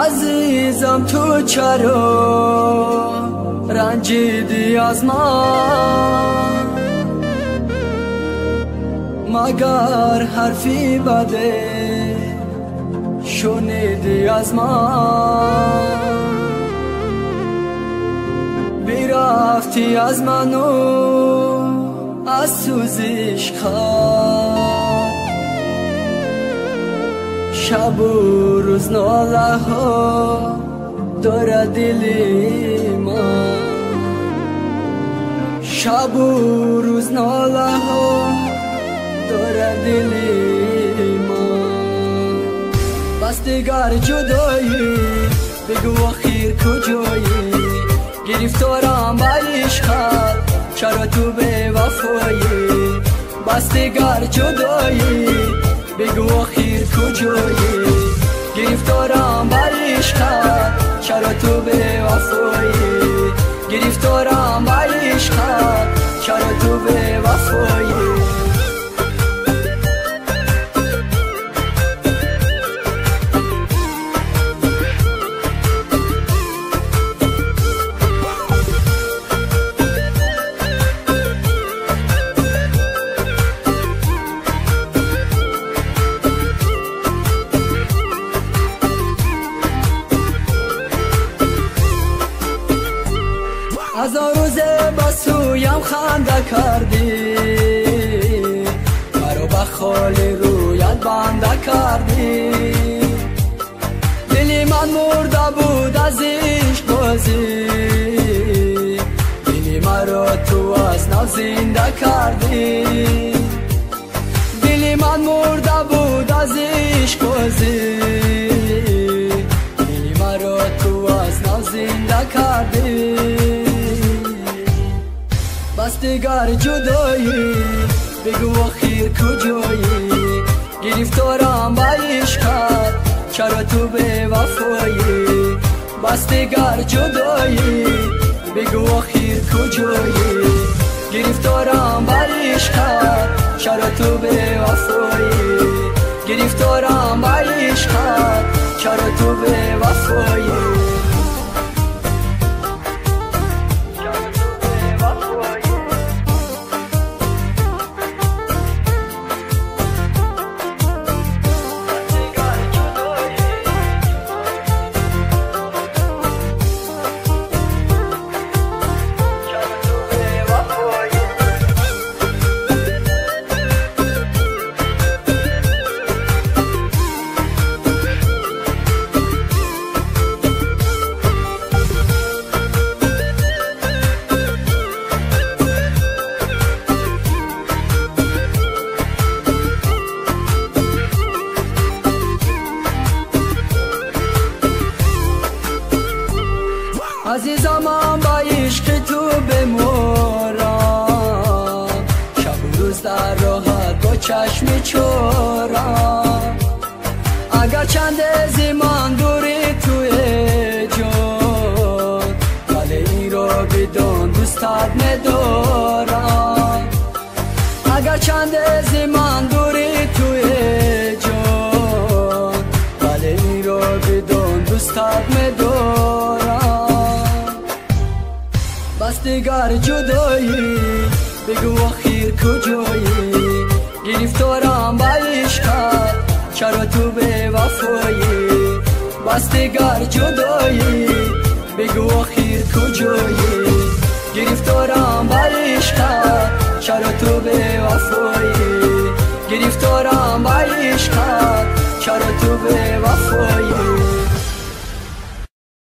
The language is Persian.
عزیزم تو چرا رنجیدی از من؟ مگر حرفی بده شنیدی از من؟ بیرفتی از منو از سوزش خواهد، شب و روز ناله ها داره دلی من، شب و روز ناله ها داره دلی من. بس دیگر جدایی بگو آخیر کجایی؟ گرفتارم به عشقت چرا تو بی وفایی؟ بس دیگر جدایی بگو آخیر کجایی؟ گرفتارم به عشقت چرا تو بی وفایی؟ گرفتارم به عشقت چرا تو بی وفایی؟ هزار روزه با سویم خنده کردی، مرا به خالی رویت بنده کردی. دلی من مرده بود از عشق بازی، دلی مرا تو از نو زنده کردی. دلی من مرده بود از عشق بازی، دلی مرا تو از نو زنده کردی. بس دیگر جدایی بگو آخیر کجایی؟ گرفتارم به عشقت چرا تو بی وفایی؟ بس دیگر جدایی بگو آخیر کجایی؟ گرفتارم به عشقت چرا تو بی وفایی؟ گرفتارم به عشقت چرا تو بی وفایی؟ عزیزم من با عشق تو بمورم، شب و روز در راحت با چشم چورم. اگر چند زمان دوری توی جان، ولی این را بدان دوستت ندارم. اگر چند زمان دوری توی جان، ولی این را بدان دوستت ندارم. بس دیگر جدایی بگو آخیر کجایی؟ گرفتارم به عشقت چرا تو بی وفایی؟ بس دیگر جدایی بگو آخیر کجایی؟ گرفتارم به عشقت چرا تو بی وفایی؟ گرفتارم به عشقت چرا تو بی وفایی؟